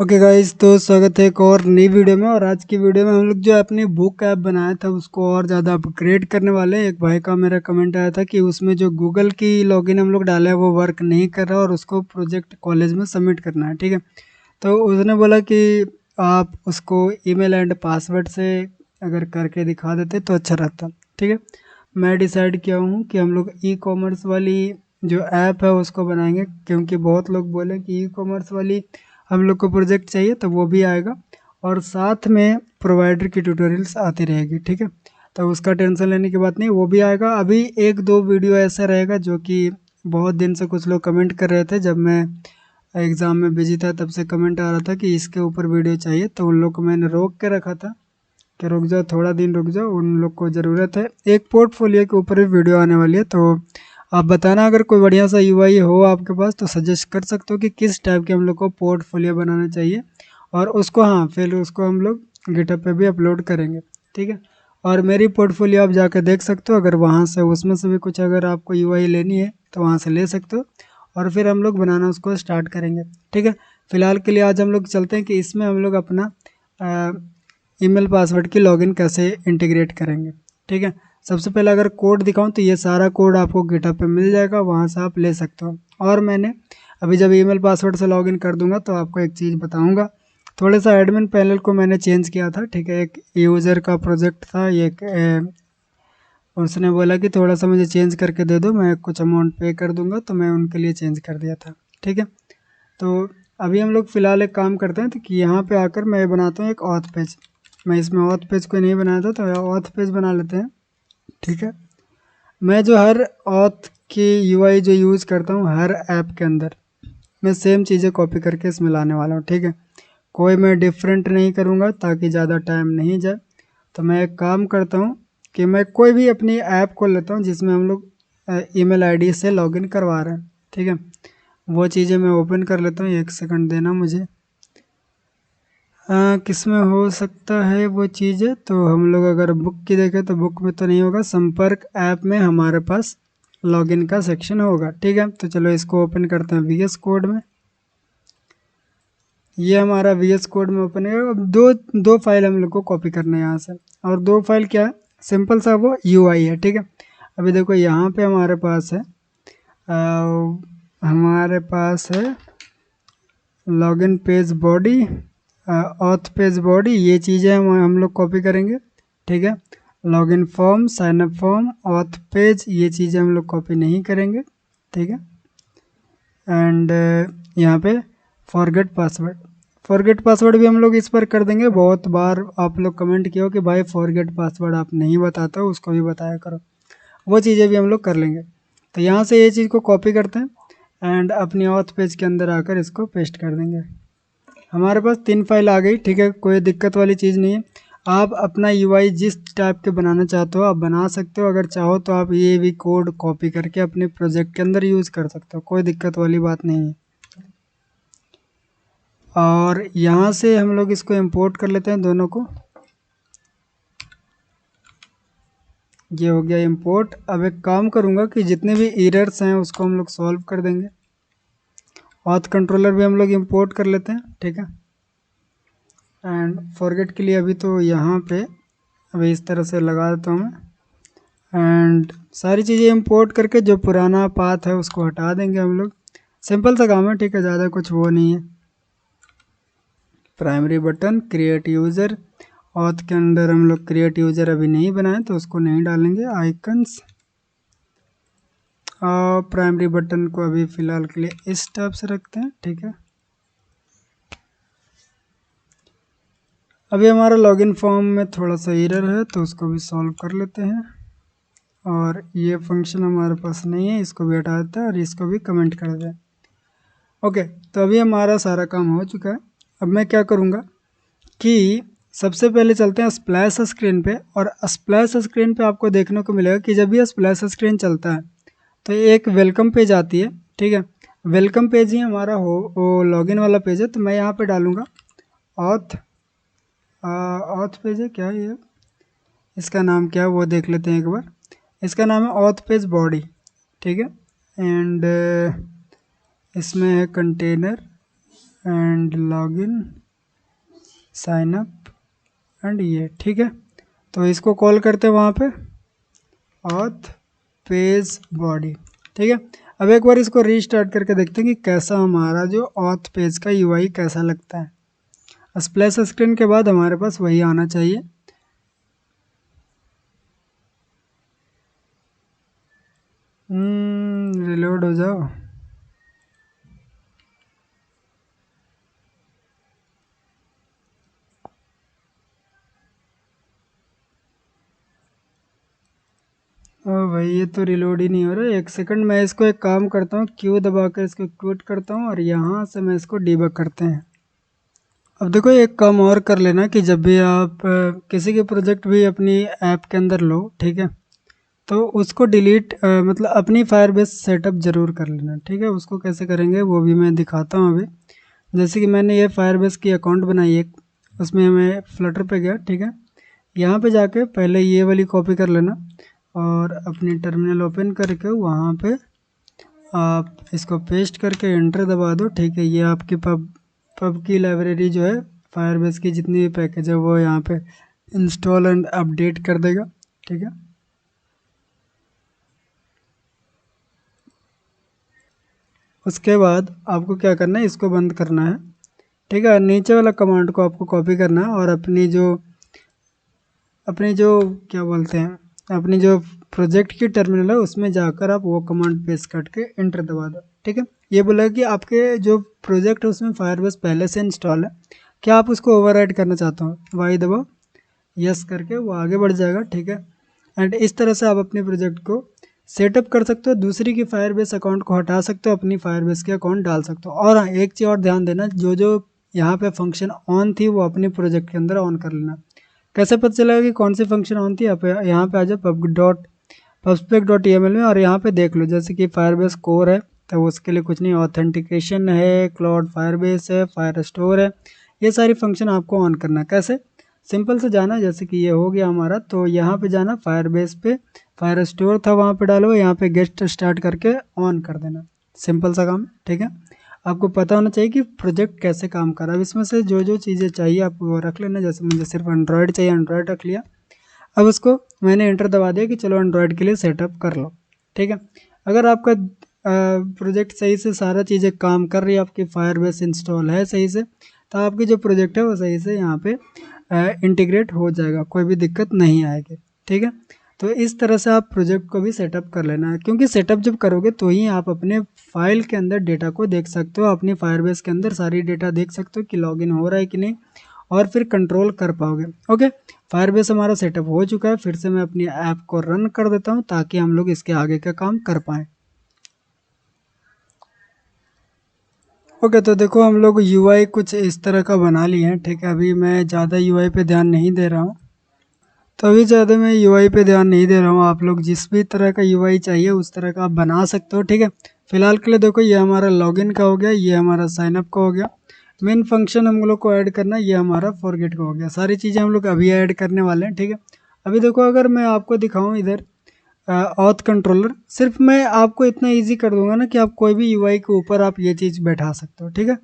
Okay guys, तो स्वागत है एक और नई वीडियो में। और आज की वीडियो में हम लोग जो अपनी बुक ऐप बनाया था उसको और ज़्यादा अपग्रेड करने वाले हैं। एक भाई का मेरा कमेंट आया था कि उसमें जो गूगल की लॉगिन हम लोग डाले हैं वो वर्क नहीं कर रहा और उसको प्रोजेक्ट कॉलेज में सबमिट करना है। ठीक है, तो उसने बोला कि आप उसको ईमेल एंड पासवर्ड से अगर करके दिखा देते तो अच्छा रहता। ठीक है, मैं डिसाइड किया हूँ कि हम लोग ई कॉमर्स वाली जो ऐप है उसको बनाएंगे, क्योंकि बहुत लोग बोले कि ई कॉमर्स वाली हम लोग को प्रोजेक्ट चाहिए, तो वो भी आएगा और साथ में प्रोवाइडर की ट्यूटोरियल्स आती रहेगी। ठीक है, तो उसका टेंशन लेने की बात नहीं, वो भी आएगा। अभी एक दो वीडियो ऐसा रहेगा जो कि बहुत दिन से कुछ लोग कमेंट कर रहे थे। जब मैं एग्ज़ाम में बिजी था तब से कमेंट आ रहा था कि इसके ऊपर वीडियो चाहिए, तो उन लोग को मैंने रोक के रखा था कि रुक जाओ, थोड़ा दिन रुक जाओ, उन लोग को ज़रूरत है। एक पोर्टफोलियो के ऊपर भी वीडियो आने वाली है, तो आप बताना अगर कोई बढ़िया सा यूआई हो आपके पास तो सजेस्ट कर सकते हो कि किस टाइप के हम लोग को पोर्टफोलियो बनाना चाहिए। और उसको, हाँ, फिर उसको हम लोग गिटहब पे भी अपलोड करेंगे। ठीक है, और मेरी पोर्टफोलियो आप जाकर देख सकते हो। अगर वहाँ से उसमें से भी कुछ अगर आपको यूआई लेनी है तो वहाँ से ले सकते हो, और फिर हम लोग बनाना उसको स्टार्ट करेंगे। ठीक है, फिलहाल के लिए आज हम लोग चलते हैं कि इसमें हम लोग अपना ईमेल पासवर्ड की लॉगिन कैसे इंटीग्रेट करेंगे। ठीक है, सबसे पहले अगर कोड दिखाऊं तो ये सारा कोड आपको गिटहब पे मिल जाएगा, वहाँ से आप ले सकते हो। और मैंने अभी जब ईमेल पासवर्ड से लॉगिन कर दूंगा तो आपको एक चीज़ बताऊंगा। थोड़ा सा एडमिन पैनल को मैंने चेंज किया था। ठीक है, एक यूज़र का प्रोजेक्ट था ये, उसने बोला कि थोड़ा सा मुझे चेंज करके दे दो, मैं कुछ अमाउंट पे कर दूंगा, तो मैं उनके लिए चेंज कर दिया था। ठीक है, तो अभी हम लोग फ़िलहाल एक काम करते हैं, तो कि यहाँ पे आकर मैं बनाता हूँ एक ऑथ पेज। मैं इसमें ऑथ पेज कोई नहीं बनाया था, तो ऑथ पेज बना लेते हैं। ठीक है, मैं जो हर ऑथ की यूआई जो यूज़ करता हूँ हर ऐप के अंदर, मैं सेम चीज़ें कॉपी करके इसमें लाने वाला हूँ। ठीक है, कोई मैं डिफरेंट नहीं करूँगा ताकि ज़्यादा टाइम नहीं जाए। तो मैं एक काम करता हूँ कि मैं कोई भी अपनी ऐप खोल लेता हूँ जिसमें हम लोग ईमेल आईडी से लॉगिन करवा रहे हैं। ठीक है, वो चीज़ें मैं ओपन कर लेता हूँ, एक सेकंड देना मुझे। किस में हो सकता है वो चीज़ें, तो हम लोग अगर बुक की देखें तो बुक में तो नहीं होगा, संपर्क ऐप में हमारे पास लॉगिन का सेक्शन होगा। ठीक है, तो चलो इसको ओपन करते हैं वीएस कोड में। ये हमारा वीएस कोड में ओपन है। अब दो दो फाइल हम लोग को कॉपी करना है यहाँ से, और दो फाइल क्या है, सिंपल सा वो यूआई है। ठीक है, अभी देखो यहाँ पे हमारे पास है हमारे पास है login page body, auth page body, ये चीज़ें हम लोग कॉपी करेंगे। ठीक है, login form, sign up form, auth page, ये चीज़ें हम लोग कॉपी नहीं करेंगे। ठीक है, एंड यहाँ पे फॉरगेट पासवर्ड, फॉरगेट पासवर्ड भी हम लोग इस पर कर देंगे। बहुत बार आप लोग कमेंट किया हो कि भाई फॉरगेट पासवर्ड आप नहीं बताते हो, उसको भी बताया करो। वो चीज़ें भी हम लोग कर लेंगे। तो यहाँ से ये चीज़ को कॉपी करते हैं एंड अपनी ऑथ पेज के अंदर आकर इसको पेस्ट कर देंगे। हमारे पास 3 फाइल आ गई। ठीक है, कोई दिक्कत वाली चीज़ नहीं है। आप अपना यूआई जिस टाइप के बनाना चाहते हो आप बना सकते हो। अगर चाहो तो आप ये भी कोड कॉपी करके अपने प्रोजेक्ट के अंदर यूज़ कर सकते हो, कोई दिक्कत वाली बात नहीं है। और यहाँ से हम लोग इसको इंपोर्ट कर लेते हैं दोनों को। ये हो गया इंपोर्ट। अब एक काम करूँगा कि जितने भी एरर्स हैं उसको हम लोग सॉल्व कर देंगे। ऑथ कंट्रोलर भी हम लोग इंपोर्ट कर लेते हैं। ठीक है, एंड फॉरगेट के लिए अभी तो यहाँ पे अभी इस तरह से लगा देता हूँ मैं। एंड सारी चीज़ें इंपोर्ट करके जो पुराना पाथ है उसको हटा देंगे हम लोग। सिंपल सा काम है। ठीक है, ज़्यादा कुछ वो नहीं है। Primary button, create user, auth के अंदर हम लोग क्रिएट यूज़र अभी नहीं बनाए तो उसको नहीं डालेंगे। आइकन्स और प्राइमरी बटन को अभी फ़िलहाल के लिए इस टाइप से रखते हैं। ठीक है, अभी हमारा लॉगिन फॉर्म में थोड़ा सा एरर है तो उसको भी सॉल्व कर लेते हैं। और ये फंक्शन हमारे पास नहीं है, इसको भी हटा देते हैं और इसको भी कमेंट कर दें। ओके, तो अभी हमारा सारा काम हो चुका है। अब मैं क्या करूँगा कि सबसे पहले चलते हैं स्प्लैश स्क्रीन पे। और स्प्लैश स्क्रीन पे आपको देखने को मिलेगा कि जब भी स्प्लैश स्क्रीन चलता है तो एक वेलकम पेज आती है। ठीक है, वेलकम पेज ही हमारा वो लॉगिन वाला पेज है। तो मैं यहाँ पे डालूँगा ऑथ, ऑथ पेज है क्या ये, इसका नाम क्या है वो देख लेते हैं एक बार। इसका नाम है ऑथ पेज बॉडी। ठीक है, एंड इसमें है container and login sign up and ये, ठीक है। तो इसको कॉल करते हैं वहाँ पे ऑथ पेज बॉडी, ठीक है। अब एक बार इसको रीस्टार्ट करके देखते हैं कि कैसा हमारा जो ऑथ पेज का यूआई कैसा लगता है। स्प्लैश स्क्रीन के बाद हमारे पास वही आना चाहिए। रिलोड हो जाओ। ओ भाई ये तो रिलोड ही नहीं हो रहा है, एक सेकंड। मैं इसको एक काम करता हूँ, क्यू दबा कर इसको क्विट करता हूँ और यहाँ से मैं इसको डीबग करते हैं। अब देखो एक काम और कर लेना कि जब भी आप किसी के प्रोजेक्ट भी अपनी ऐप के अंदर लो, ठीक है, तो उसको डिलीट मतलब अपनी फायरबेस सेटअप ज़रूर कर लेना, ठीक है। उसको कैसे करेंगे वो भी मैं दिखाता हूँ अभी। जैसे कि मैंने ये फायरबेस की अकाउंट बनाई एक, उसमें मैं फ्लटर पे गया, ठीक है। यहाँ पे जाके पहले ये वाली कॉपी कर लेना और अपनी टर्मिनल ओपन करके वहाँ पे आप इसको पेस्ट करके एंटर दबा दो, ठीक है। ये आपकी पब की लाइब्रेरी जो है फायरबेस की जितनी भी पैकेज है वो यहाँ पे इंस्टॉल एंड अपडेट कर देगा, ठीक है। उसके बाद आपको क्या करना है, इसको बंद करना है, ठीक है। नीचे वाला कमांड को आपको कॉपी करना है और अपनी जो क्या बोलते हैं, अपनी जो प्रोजेक्ट की टर्मिनल है उसमें जाकर आप वो कमांड पेस्ट करके एंटर दबा दो, ठीक है। ये बोला कि आपके जो प्रोजेक्ट है उसमें फायरबेस पहले से इंस्टॉल है, क्या आप उसको ओवरराइड करना चाहते हो, वाई दबाओ, यस करके वो आगे बढ़ जाएगा, ठीक है। एंड इस तरह से आप अपने प्रोजेक्ट को सेटअप कर सकते हो, दूसरी की फायरबेस अकाउंट को हटा सकते हो, अपनी फायरबेस के अकाउंट डाल सकते हो। और हाँ, एक चीज़ और ध्यान देना, जो जो यहाँ पे फंक्शन ऑन थी वो अपने प्रोजेक्ट के अंदर ऑन कर लेना। कैसे पता चलेगा कि कौन सी फंक्शन ऑन थी, आप यहाँ पे आ जाओ pubspec.yml में और यहाँ पे देख लो, जैसे कि फायरबेस कोर है तो उसके लिए कुछ नहीं, ऑथेंटिकेशन है, क्लाउड फायरबेस है, फायर स्टोर है, ये सारी फंक्शन आपको ऑन करना है। कैसे, सिंपल से जाना, जैसे कि ये हो गया हमारा, तो यहाँ पे जाना फायरबेस पे, फायर स्टोर था वहाँ पे डालो, यहाँ पे गेस्ट स्टार्ट करके ऑन कर देना, सिंपल सा काम, ठीक है। आपको पता होना चाहिए कि प्रोजेक्ट कैसे काम कर रहा है। अब इसमें से जो जो चीज़ें चाहिए आप वो रख लेना, जैसे मुझे सिर्फ एंड्रॉयड चाहिए, एंड्रॉयड रख लिया। अब उसको मैंने एंटर दबा दिया कि चलो एंड्रॉयड के लिए सेटअप कर लो, ठीक है। अगर आपका प्रोजेक्ट सही से सारा चीज़ें काम कर रही है, आपकी फायरबेस इंस्टॉल है सही से, तो आपकी जो प्रोजेक्ट है वो सही से यहाँ पे इंटीग्रेट हो जाएगा, कोई भी दिक्कत नहीं आएगी, ठीक है। तो इस तरह से आप प्रोजेक्ट को भी सेटअप कर लेना है, क्योंकि सेटअप जब करोगे तो ही आप अपने फाइल के अंदर डेटा को देख सकते हो, अपनी फायरबेस के अंदर सारी डेटा देख सकते हो कि लॉगिन हो रहा है कि नहीं, और फिर कंट्रोल कर पाओगे। ओके, फायरबेस हमारा सेटअप हो चुका है, फिर से मैं अपनी ऐप को रन कर देता हूँ ताकि हम लोग इसके आगे का काम कर पाएँ। ओके, तो देखो हम लोग यूआई कुछ इस तरह का बना लिए हैं, ठीक है। अभी मैं ज़्यादा यूआई पे ध्यान नहीं दे रहा हूँ, तो अभी ज़्यादा मैं यूआई पे ध्यान नहीं दे रहा हूँ। आप लोग जिस भी तरह का यूआई चाहिए उस तरह का आप बना सकते हो, ठीक है। फिलहाल के लिए देखो ये हमारा लॉगिन का हो गया, ये हमारा साइनअप का हो गया, मेन फंक्शन हम लोग को ऐड करना है, ये हमारा फॉरगेट का हो गया। सारी चीज़ें हम लोग अभी ऐड करने वाले हैं, ठीक है। अभी देखो अगर मैं आपको दिखाऊँ इधर ऑथ कंट्रोलर, सिर्फ मैं आपको इतना ईजी कर दूंगा ना कि आप कोई भी यूआई के ऊपर आप ये चीज़ बैठा सकते हो, ठीक है।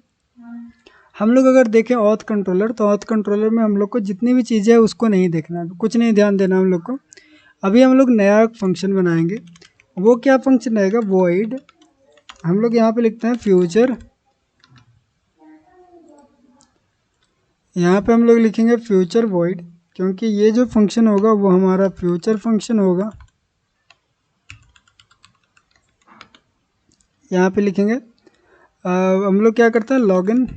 हम लोग अगर देखें ऑथ कंट्रोलर, तो ऑथ कंट्रोलर में हम लोग को जितनी भी चीज़ें हैं उसको नहीं देखना है, कुछ नहीं ध्यान देना हम लोग को। अभी हम लोग नया फंक्शन बनाएंगे, वो क्या फंक्शन रहेगा, वॉइड, हम लोग यहाँ पे लिखते हैं फ्यूचर, यहाँ पे हम लोग लिखेंगे फ्यूचर वॉइड, क्योंकि ये जो फंक्शन होगा वो हमारा फ्यूचर फंक्शन होगा। यहाँ पे लिखेंगे हम लोग क्या करते हैं, login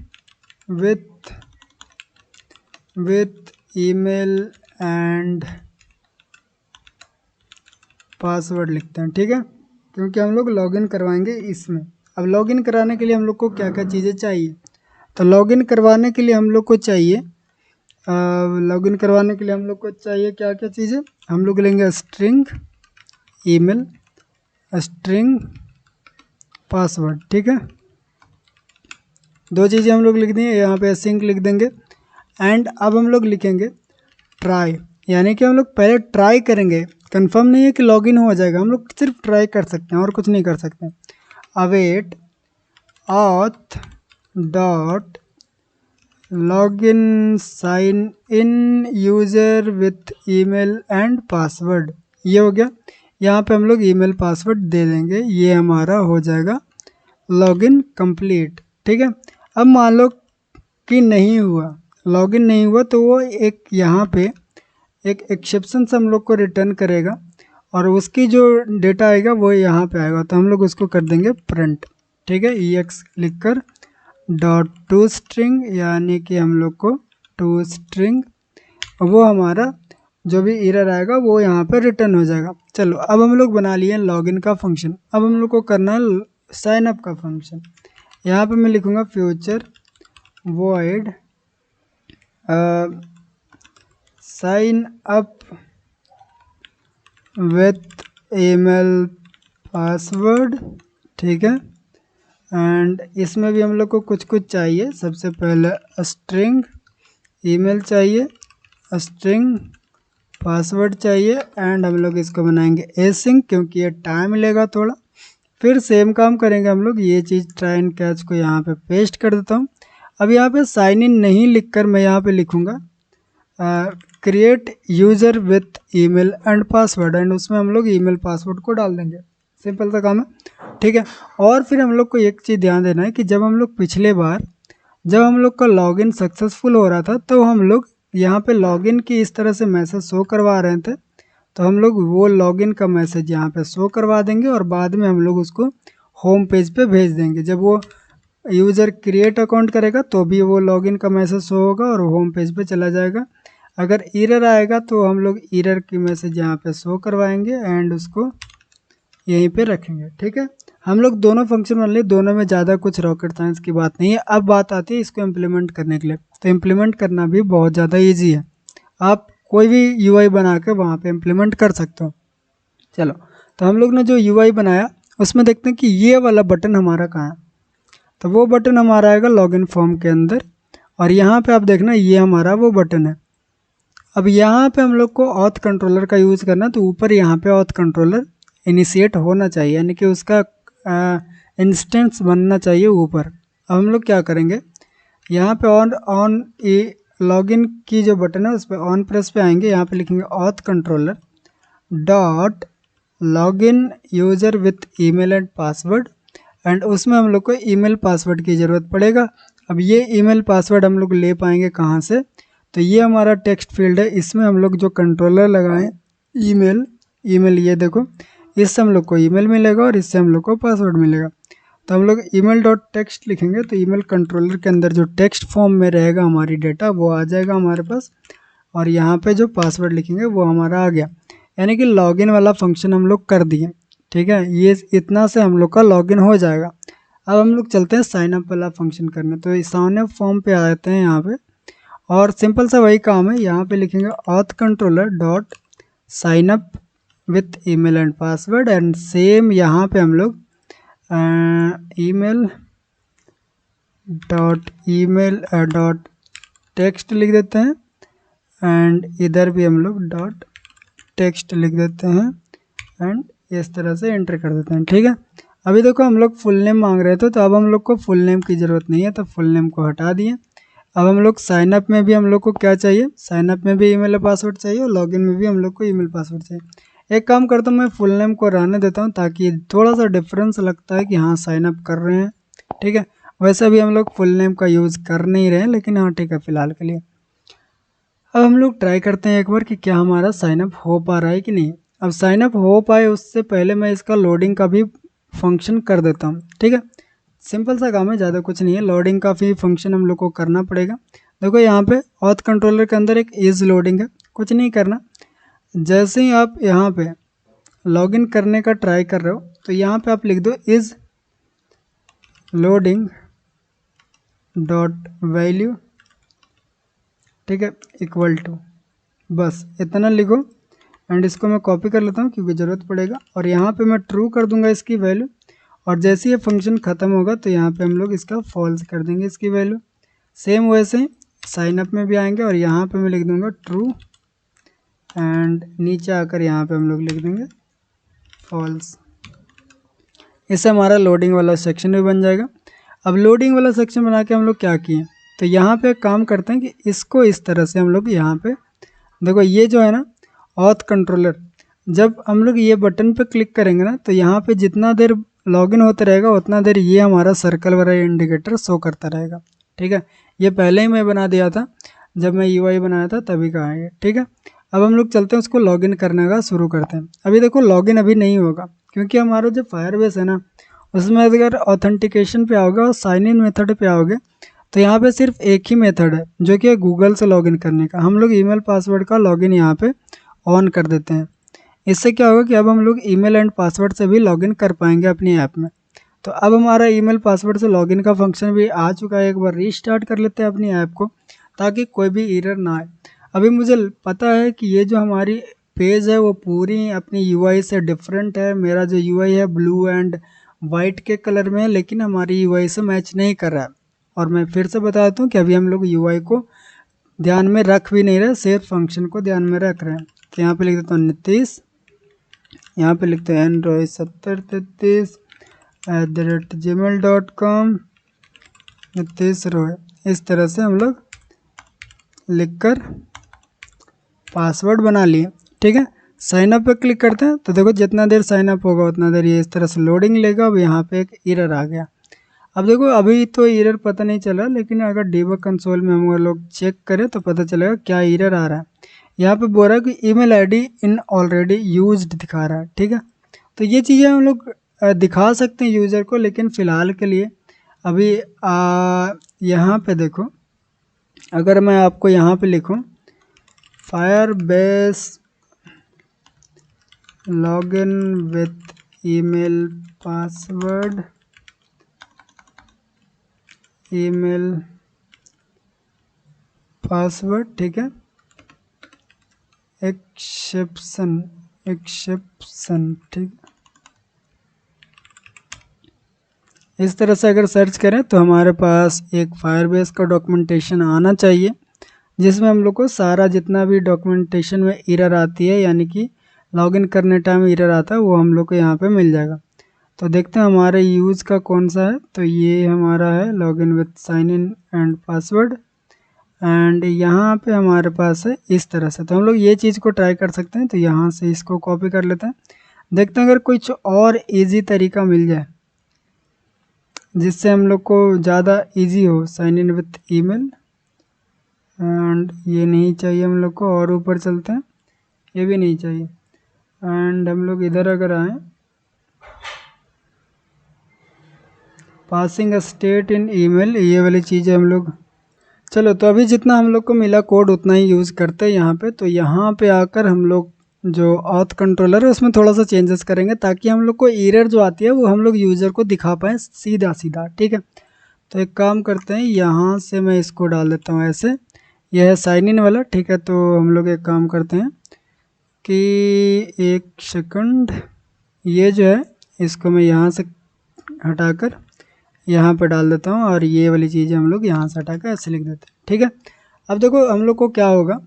with email and password लिखते हैं, ठीक है, क्योंकि हम लोग लॉगिन करवाएंगे इसमें। अब लॉगिन कराने के लिए हम लोग को क्या क्या चीज़ें चाहिए, तो लॉगिन करवाने के लिए हम लोग को चाहिए क्या क्या चीज़ें, हम लोग लेंगे स्ट्रिंग ईमेल, स्ट्रिंग पासवर्ड, ठीक है। दो चीज़ें हम लोग लिख देंगे, यहाँ पे सिंक लिख देंगे। एंड अब हम लोग लिखेंगे ट्राई, यानी कि हम लोग पहले ट्राई करेंगे, कंफर्म नहीं है कि लॉगिन हो जाएगा, हम लोग सिर्फ ट्राई कर सकते हैं और कुछ नहीं कर सकते। Await auth dot login sign in user with email and password. ये हो गया। यहाँ पे हम लोग ईमेल पासवर्ड दे देंगे, ये हमारा हो जाएगा लॉगिन कंप्लीट। ठीक है। अब मान लो कि नहीं हुआ, लॉगिन नहीं हुआ, तो वो एक यहाँ पे एक एक्सेप्शन से हम लोग को रिटर्न करेगा और उसकी जो डेटा आएगा वो यहाँ पे आएगा, तो हम लोग उसको कर देंगे प्रिंट। ठीक है। EX लिख कर डॉट टू स्ट्रिंग, यानी कि हम लोग को टू स्ट्रिंग, वो हमारा जो भी एरर आएगा वो यहाँ पे रिटर्न हो जाएगा। चलो अब हम लोग बना लिए लॉगिन का फंक्शन। अब हम लोग को करना है साइन अप का फंक्शन। यहाँ पे मैं लिखूँगा future void sign up with email password. ठीक है। एंड इसमें भी हम लोग को कुछ कुछ चाहिए। सबसे पहले स्ट्रिंग ईमेल चाहिए, स्ट्रिंग पासवर्ड चाहिए, एंड हम लोग इसको बनाएंगे एसिंक क्योंकि ये टाइम लेगा थोड़ा। फिर सेम काम करेंगे हम लोग, ये चीज़ ट्राई एंड कैच को यहाँ पे पेस्ट कर देता हूँ। अब यहाँ पे साइन इन नहीं लिखकर मैं यहाँ पे लिखूँगा create user with email and password, and उसमें हम लोग ईमेल पासवर्ड को डाल देंगे। सिंपल सा काम है। ठीक है। और फिर हम लोग को एक चीज़ ध्यान देना है कि जब हम लोग पिछले बार जब हम लोग का लॉगिन सक्सेसफुल हो रहा था तो हम लोग यहाँ पे लॉगिन की इस तरह से मैसेज शो करवा रहे थे, तो हम लोग वो लॉगिन का मैसेज यहाँ पे शो करवा देंगे और बाद में हम लोग उसको होम पेज पे भेज देंगे। जब वो यूज़र क्रिएट अकाउंट करेगा तो भी वो लॉगिन का मैसेज शो होगा और होम पेज पे चला जाएगा। अगर एरर आएगा तो हम लोग एरर की मैसेज यहाँ पे शो करवाएंगे एंड उसको यहीं पे रखेंगे। ठीक है। हम लोग दोनों फंक्शन बना लिए, दोनों में ज़्यादा कुछ रॉकेट साइंस की बात नहीं है। अब बात आती है इसको इम्प्लीमेंट करने के लिए, तो इम्प्लीमेंट करना भी बहुत ज़्यादा ईजी है। आप कोई भी UI बना के वहाँ पे इम्प्लीमेंट कर सकते हो। चलो, तो हम लोग ने जो UI बनाया उसमें देखते हैं कि ये वाला बटन हमारा कहाँ है। तो वो बटन हमारा आएगा लॉगिन फॉर्म के अंदर, और यहाँ पे आप देखना ये हमारा वो बटन है। अब यहाँ पे हम लोग को ऑथ कंट्रोलर का यूज़ करना, तो ऊपर यहाँ पे ऑथ कंट्रोलर इनिशिएट होना चाहिए, यानी कि उसका इंस्टेंस बनना चाहिए ऊपर। अब हम लोग क्या करेंगे, यहाँ पे ऑन लॉगिन की जो बटन है उस पर ऑन प्रेस पे आएंगे, यहाँ पे लिखेंगे auth controller dot login user with email and password, and उसमें हम लोग को ईमेल पासवर्ड की ज़रूरत पड़ेगा। अब ये ईमेल पासवर्ड हम लोग ले पाएंगे कहाँ से, तो ये हमारा टेक्स्ट फील्ड है, इसमें हम लोग जो कंट्रोलर लगाएं ईमेल ये देखो, इससे हम लोग को ईमेल मिलेगा और इससे हम लोग को पासवर्ड मिलेगा। तो हम लोग ईमेल डॉट टेक्स्ट लिखेंगे तो ईमेल कंट्रोलर के अंदर जो टेक्स्ट फॉर्म में रहेगा हमारी डेटा वो आ जाएगा हमारे पास, और यहाँ पे जो पासवर्ड लिखेंगे वो हमारा आ गया, यानी कि लॉगिन वाला फंक्शन हम लोग कर दिए। ठीक है। ये इतना से हम लोग का लॉगिन हो जाएगा। अब हम लोग चलते हैं साइन अप वाला फंक्शन करने, तो इस साइन अप फॉर्म पे आ जाते हैं यहाँ पे, और सिंपल सा वही काम है। यहाँ पे लिखेंगे auth controller dot sign up with email and password, and same यहाँ पे हम लोग ईमेल डॉट टेक्स्ट लिख देते हैं, एंड इधर भी हम लोग डॉट टेक्स्ट लिख देते हैं, एंड इस तरह से एंटर कर देते हैं। ठीक है। अभी देखो हम लोग फुल नेम मांग रहे थे, तो अब हम लोग को फुल नेम की ज़रूरत नहीं है, तो फुल नेम को हटा दिए। अब हम लोग साइन अप में भी हम लोग को क्या चाहिए, साइन अप में भी ईमेल पासवर्ड चाहिए और लॉगिन में भी हम लोग को ईमेल पासवर्ड चाहिए। एक काम करता हूँ, मैं फुल नेम को रहने देता हूँ ताकि थोड़ा सा डिफरेंस लगता है कि हाँ साइन अप कर रहे हैं। ठीक है। वैसे भी हम लोग फुल नेम का यूज़ कर नहीं रहे हैं, लेकिन हाँ ठीक है फ़िलहाल के लिए। अब हम लोग ट्राई करते हैं एक बार कि क्या हमारा साइन अप हो पा रहा है कि नहीं। अब साइन अप हो पाए उससे पहले मैं इसका लोडिंग का भी फंक्शन कर देता हूँ। ठीक है। सिंपल सा काम है, ज़्यादा कुछ नहीं है। लोडिंग का भी फंक्शन हम लोग को करना पड़ेगा। देखो यहाँ पे ऑथ कंट्रोलर के अंदर एक इज़ लोडिंग है, कुछ नहीं करना। जैसे ही आप यहाँ पे लॉगिन करने का ट्राई कर रहे हो तो यहाँ पे आप लिख दो इज़ लोडिंग डॉट वैल्यू, ठीक है, इक्वल टू, बस इतना लिखो। एंड इसको मैं कॉपी कर लेता हूँ क्योंकि ज़रूरत पड़ेगा, और यहाँ पे मैं ट्रू कर दूंगा इसकी वैल्यू, और जैसे ये फंक्शन ख़त्म होगा तो यहाँ पे हम लोग इसका फॉल्स कर देंगे इसकी वैल्यू। सेम वैसे ही साइन अप में भी आएंगे और यहाँ पे मैं लिख दूंगा ट्रू, एंड नीचे आकर यहाँ पे हम लोग लिख देंगे फॉल्स। इससे हमारा लोडिंग वाला सेक्शन भी बन जाएगा। अब लोडिंग वाला सेक्शन बना के हम लोग क्या किए, तो यहाँ पे काम करते हैं कि इसको इस तरह से हम लोग यहाँ पे देखो, ये जो है ना ऑथ कंट्रोलर, जब हम लोग ये बटन पे क्लिक करेंगे ना तो यहाँ पे जितना देर लॉगिन होता रहेगा उतना देर ये हमारा सर्कल वाला इंडिकेटर शो करता रहेगा। ठीक है, ये पहले ही मैं बना दिया था, जब मैं यूआई बनाया था तभी का है ये। ठीक है, अब हम लोग चलते हैं उसको लॉगिन करने का शुरू करते हैं। अभी देखो लॉगिन अभी नहीं होगा क्योंकि हमारा जो फायरबेस है ना उसमें अगर ऑथेंटिकेशन पे आओगे और साइन इन मेथड पे आओगे तो यहाँ पे सिर्फ एक ही मेथड है जो कि गूगल से लॉगिन करने का। हम लोग ईमेल पासवर्ड का लॉगिन यहाँ पे ऑन कर देते हैं। इससे क्या होगा कि अब हम लोग ईमेल एंड पासवर्ड से भी लॉगिन कर पाएंगे अपनी ऐप में। तो अब हमारा ईमेल पासवर्ड से लॉगिन का फंक्शन भी आ चुका है। एक बार रीस्टार्ट कर लेते हैं अपनी ऐप को ताकि कोई भी एरर ना आए। अभी मुझे पता है कि ये जो हमारी पेज है वो पूरी अपनी यूआई से डिफरेंट है। मेरा जो यूआई है ब्लू एंड वाइट के कलर में है, लेकिन हमारी यूआई से मैच नहीं कर रहा है। और मैं फिर से बता देता हूँ कि अभी हम लोग यूआई को ध्यान में रख भी नहीं रहे, सिर्फ फंक्शन को ध्यान में रख रहे हैं। तो यहाँ पे लिख देता हूँ 29, यहाँ पे लिखते हैं android7033@gmail.com 29 रोय। इस तरह से हम लोग लिखकर पासवर्ड बना लिए। ठीक है, साइन अप पे क्लिक करते हैं तो देखो जितना देर साइन अप होगा उतना देर ये इस तरह से लोडिंग लेगा। अब यहाँ पे एक एरर आ गया। अब देखो अभी तो एरर पता नहीं चला, लेकिन अगर डीबग कंसोल में हम लोग चेक करें तो पता चलेगा क्या एरर आ रहा है। यहाँ पे बोल रहा है कि email ID in already used दिखा रहा है। ठीक है, तो ये चीज़ें हम लोग दिखा सकते हैं यूज़र को, लेकिन फ़िलहाल के लिए अभी यहाँ पे देखो, अगर मैं आपको यहाँ पे लिखूँ Firebase login with email password, email password, ठीक है, एक्सेप्शन, ठीक। इस तरह से अगर सर्च करें तो हमारे पास एक फायरबेस का डॉक्यूमेंटेशन आना चाहिए जिसमें हम लोग को सारा जितना भी डॉक्यूमेंटेशन में एरर आती है, यानी कि लॉगिन करने टाइम एरर आता है, वो हम लोग को यहाँ पे मिल जाएगा। तो देखते हैं हमारे यूज़ का कौन सा है। तो ये हमारा है login with sign in and password, and यहाँ पे हमारे पास है इस तरह से। तो हम लोग ये चीज़ को ट्राई कर सकते हैं। तो यहाँ से इसको कॉपी कर लेते हैं, देखते हैं अगर कुछ और इजी तरीका मिल जाए जिससे हम लोग को ज़्यादा इजी हो sign in with email. And ये नहीं चाहिए हम लोग को, और ऊपर चलते हैं, ये भी नहीं चाहिए। एंड हम लोग इधर अगर आए पासिंग स्टेट इन ईमेल, ये वाली चीज़ें हम लोग, चलो तो अभी जितना हम लोग को मिला कोड उतना ही यूज़ करते हैं यहाँ पे। तो यहाँ पे आकर हम लोग जो ऑथ कंट्रोलर है उसमें थोड़ा सा चेंजेस करेंगे ताकि हम लोग को एरर जो आती है वो हम लोग यूज़र को दिखा पाएँ सीधा सीधा। ठीक है, तो एक काम करते हैं, यहाँ से मैं इसको डाल देता हूँ ऐसे, यह है साइन इन वाला। ठीक है, तो हम लोग एक काम करते हैं कि एक सेकंड, ये जो है इसको मैं यहाँ से हटाकर यहाँ पे डाल देता हूँ और ये वाली चीज़ें हम लोग यहाँ से हटाकर ऐसे लिख देते हैं। ठीक है, अब देखो हम लोग को क्या होगा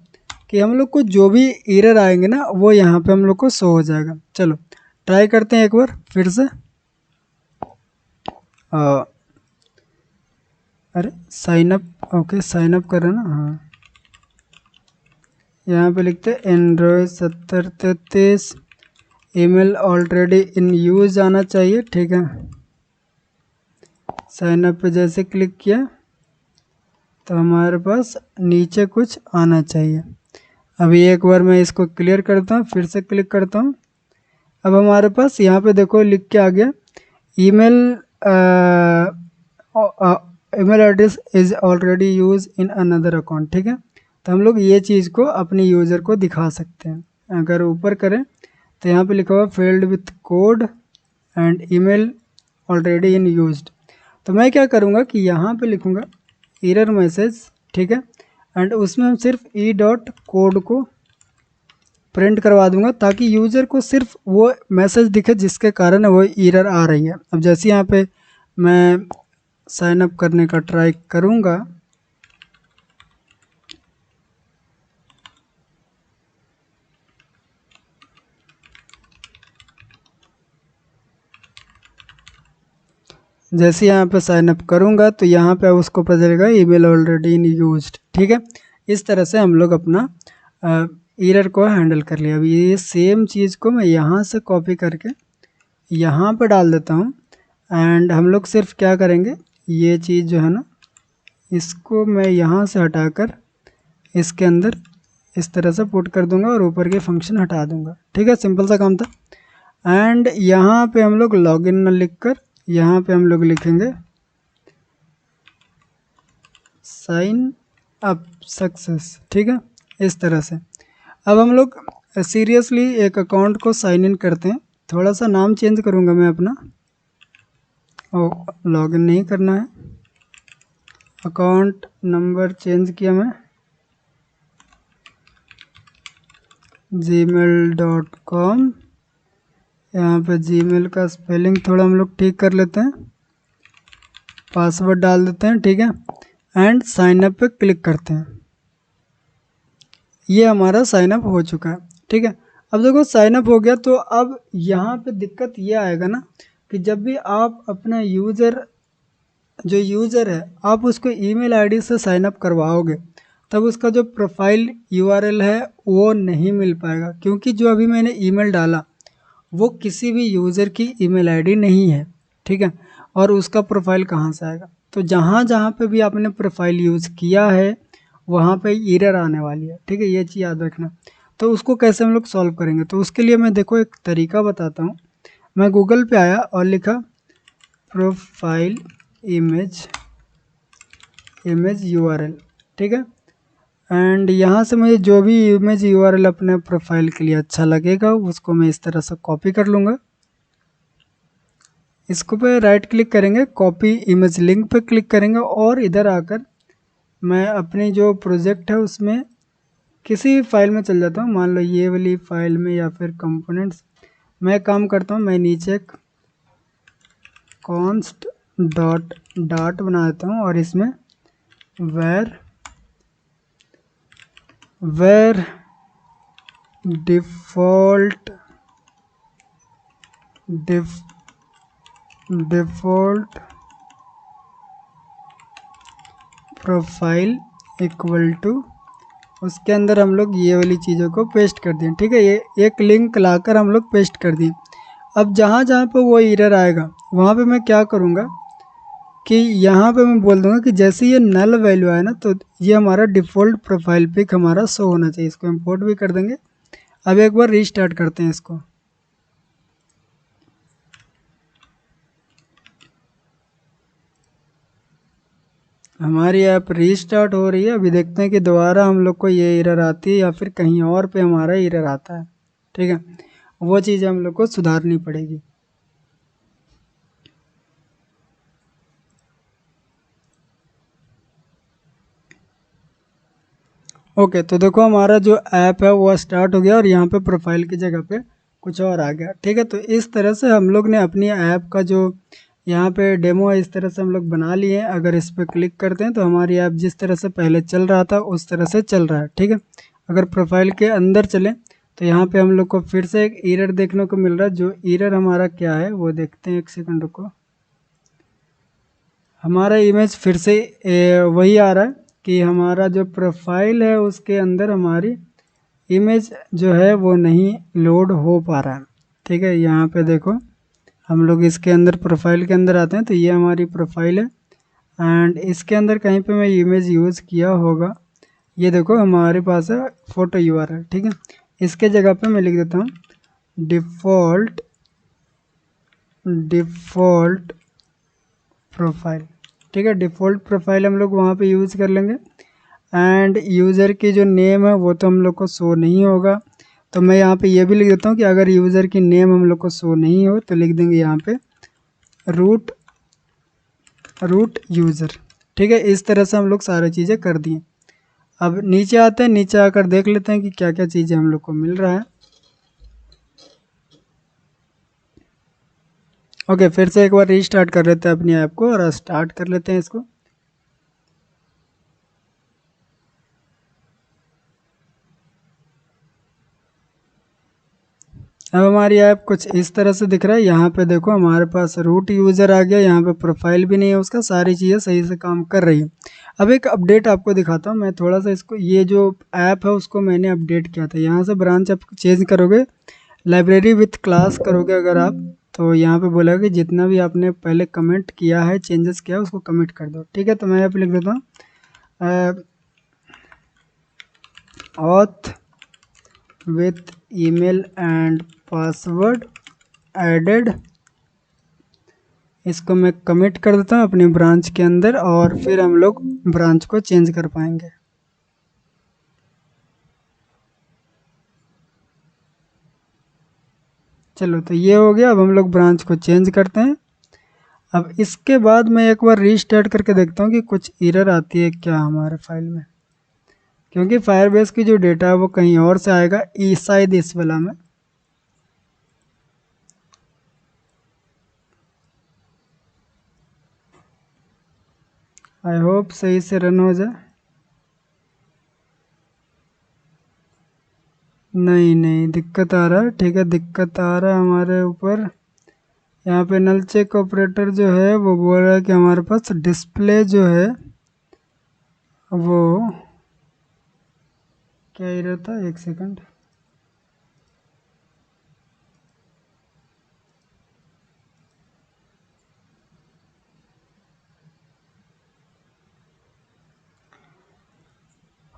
कि हम लोग को जो भी एरर आएंगे ना वो यहाँ पे हम लोग को शो हो जाएगा। चलो ट्राई करते हैं एक बार फिर से। अरे sign up, okay sign up कर रहे हैं ना, हाँ। यहाँ पे लिखते हैं Android 7033 email already in use आना चाहिए। ठीक है, साइन अप पे जैसे क्लिक किया तो हमारे पास नीचे कुछ आना चाहिए। अभी एक बार मैं इसको क्लियर करता हूँ, फिर से क्लिक करता हूँ। अब हमारे पास यहाँ पे देखो लिख के आ गया email email address is already use in another account. ठीक है, तो हम लोग ये चीज़ को अपने यूज़र को दिखा सकते हैं। अगर ऊपर करें तो यहाँ पे लिखा हुआ field with code and email already in used. तो मैं क्या करूँगा कि यहाँ पे लिखूँगा एरर मैसेज, ठीक है, एंड उसमें हम सिर्फ ई डॉट कोड को प्रिंट करवा दूंगा ताकि यूज़र को सिर्फ वो मैसेज दिखे जिसके कारण वो एरर आ रही है। अब जैसे यहाँ पे मैं साइन अप करने का ट्राई करूँगा, जैसे यहाँ पे साइन अप करूँगा तो यहाँ पे उसको पता चलेगा ईमेल ऑलरेडी इन यूज्ड। ठीक है, इस तरह से हम लोग अपना एरर को हैंडल कर लिया। अभी ये सेम चीज़ को मैं यहाँ से कॉपी करके यहाँ पे डाल देता हूँ एंड हम लोग सिर्फ क्या करेंगे, ये चीज़ जो है ना इसको मैं यहाँ से हटाकर इसके अंदर इस तरह से पुट कर दूंगा और ऊपर के फंक्शन हटा दूंगा। ठीक है, सिंपल सा काम था। एंड यहाँ पे हम लोग लॉगिन न लिख कर यहाँ पे हम लोग लिखेंगे साइन अप सक्सेस। ठीक है, इस तरह से अब हम लोग सीरियसली एक अकाउंट को साइन इन करते हैं। थोड़ा सा नाम चेंज करूँगा मैं अपना, ओ लॉगिन नहीं करना है, अकाउंट नंबर चेंज किया मैं gmail.com। यहाँ पे जीमेल का स्पेलिंग थोड़ा हम लोग ठीक कर लेते हैं, पासवर्ड डाल देते हैं। ठीक है, एंड साइन अप पे क्लिक करते हैं। ये हमारा साइन अप हो चुका है। ठीक है, अब देखो साइन अप हो गया तो अब यहाँ पे दिक्कत ये आएगा ना कि जब भी आप अपना जो यूज़र है आप उसको ईमेल आईडी से साइन अप करवाओगे तब उसका जो प्रोफाइल यूआरएल है वो नहीं मिल पाएगा, क्योंकि जो अभी मैंने ईमेल डाला वो किसी भी यूज़र की ईमेल आईडी नहीं है। ठीक है, और उसका प्रोफाइल कहाँ से आएगा? तो जहाँ जहाँ पे भी आपने प्रोफाइल यूज़ किया है वहाँ पे एरर आने वाली है। ठीक है, ये चीज़ याद रखना। तो उसको कैसे हम लोग सॉल्व करेंगे, तो उसके लिए मैं देखो एक तरीका बताता हूँ। मैं गूगल पे आया और लिखा प्रोफाइल इमेज यूआरएल। ठीक है, एंड यहाँ से मुझे जो भी इमेज यूआरएल अपने प्रोफाइल के लिए अच्छा लगेगा उसको मैं इस तरह से कॉपी कर लूँगा। इसको पे राइट क्लिक करेंगे, कॉपी इमेज लिंक पे क्लिक करेंगे और इधर आकर मैं अपनी जो प्रोजेक्ट है उसमें किसी भी फाइल में चल जाता हूँ। मान लो ये वाली फाइल में या फिर कंपोनेंट्स। मैं काम करता हूँ, मैं नीचे कॉन्स्ट डॉट बना देता हूँ और इसमें where default profile equal to, उसके अंदर हम लोग ये वाली चीज़ों को पेस्ट कर दें। ठीक है, ये एक लिंक लाकर हम लोग पेस्ट कर दिए। अब जहाँ जहाँ पे वो एरर आएगा वहाँ पे मैं क्या करूँगा कि यहाँ पे मैं बोल दूँगा कि जैसे ये नल वैल्यू आए ना तो ये हमारा डिफ़ॉल्ट प्रोफाइल पिक हमारा शो होना चाहिए। इसको इंपोर्ट भी कर देंगे। अब एक बार रीस्टार्ट करते हैं इसको। हमारी ऐप रीस्टार्ट हो रही है। अभी देखते हैं कि दोबारा हम लोग को ये एरर आती है या फिर कहीं और पे हमारा एरर आता है। ठीक है, वो चीज़ हम लोग को सुधारनी पड़ेगी। ओके, तो देखो हमारा जो ऐप है वो स्टार्ट हो गया और यहाँ पे प्रोफाइल की जगह पे कुछ और आ गया। ठीक है, तो इस तरह से हम लोग ने अपनी ऐप का जो यहाँ पे डेमो है इस तरह से हम लोग बना लिए हैं। अगर इस पर क्लिक करते हैं तो हमारी ऐप जिस तरह से पहले चल रहा था उस तरह से चल रहा है। ठीक है, अगर प्रोफाइल के अंदर चलें तो यहाँ पे हम लोग को फिर से एक एरर देखने को मिल रहा है। जो एरर हमारा क्या है वो देखते हैं, एक सेकंड रुको। हमारा इमेज फिर से वही आ रहा है कि हमारा जो प्रोफाइल है उसके अंदर हमारी इमेज जो है वो नहीं लोड हो पा रहा है। ठीक है, यहाँ पे देखो हम लोग इसके अंदर प्रोफाइल के अंदर आते हैं तो ये हमारी प्रोफाइल है एंड इसके अंदर कहीं पे मैं इमेज यूज़ किया होगा। ये देखो हमारे पास है फ़ोटो यूआरएल। ठीक है, इसके जगह पे मैं लिख देता हूँ डिफ़ॉल्ट प्रोफाइल। ठीक है, डिफ़ॉल्ट प्रोफाइल हम लोग वहाँ पे यूज़ कर लेंगे एंड यूज़र की जो नेम है वो तो हम लोग को शो नहीं होगा। तो मैं यहाँ पे ये भी लिख देता हूँ कि अगर यूज़र की नेम हम लोग को शो नहीं हो तो लिख देंगे यहाँ पे रूट यूज़र। ठीक है, इस तरह से हम लोग सारी चीज़ें कर दिए। अब नीचे आते हैं, नीचे आकर देख लेते हैं कि क्या क्या चीज़ें हम लोग को मिल रहा है। ओके, फिर से एक बार रीस्टार्ट कर लेते हैं अपनी ऐप को और स्टार्ट कर लेते हैं इसको। अब हमारी ऐप कुछ इस तरह से दिख रहा है। यहाँ पे देखो हमारे पास रूट यूज़र आ गया, यहाँ पे प्रोफाइल भी नहीं है उसका, सारी चीज़ें सही से काम कर रही है। अब एक अपडेट आपको दिखाता हूँ मैं थोड़ा सा। इसको ये जो ऐप है उसको मैंने अपडेट किया था। यहाँ से ब्रांच आप चेंज करोगे, लाइब्रेरी विथ क्लास करोगे अगर आप, तो यहाँ पे बोला कि जितना भी आपने पहले कमेंट किया है, चेंजेस किया है, उसको कमिट कर दो। ठीक है, तो मैं यहाँ पे लिख देता हूँ auth with email and password added. इसको मैं कमिट कर देता हूँ अपनी ब्रांच के अंदर, और फिर हम लोग ब्रांच को चेंज कर पाएंगे। चलो, तो ये हो गया। अब हम लोग ब्रांच को चेंज करते हैं। अब इसके बाद मैं एक बार रीस्टार्ट करके देखता हूँ कि कुछ एरर आती है क्या हमारे फाइल में, क्योंकि फायरबेस की जो डेटा है वो कहीं और से आएगा, शायद इस वाला में। आई होप सही से रन हो जाए। नहीं नहीं, दिक्कत आ रहा है। ठीक है, दिक्कत आ रहा है हमारे ऊपर। यहाँ पे नल चेक ऑपरेटर जो है वो बोल रहा है कि हमारे पास डिस्प्ले जो है वो क्या ही रहता है। एक सेकंड।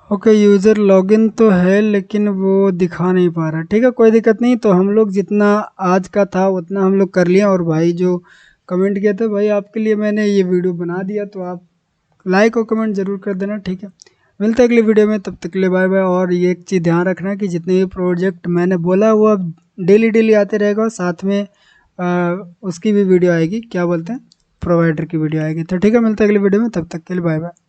ओके, यूज़र लॉगिन तो है लेकिन वो दिखा नहीं पा रहा। ठीक है, कोई दिक्कत नहीं। तो हम लोग जितना आज का था उतना हम लोग कर लिए। और भाई जो कमेंट किया था, भाई आपके लिए मैंने ये वीडियो बना दिया, तो आप लाइक और कमेंट ज़रूर कर देना। ठीक है, मिलते हैं अगली वीडियो में, तब तक के लिए बाय बाय। और ये एक चीज़ ध्यान रखना कि जितने भी प्रोजेक्ट मैंने बोला वो अब डेली डेली आते रहेगा, और साथ में उसकी भी वीडियो आएगी, क्या बोलते हैं, प्रोवाइडर की वीडियो आएगी। तो ठीक है, मिलते हैं अगली वीडियो में, तब तक के लिए बाय बाय।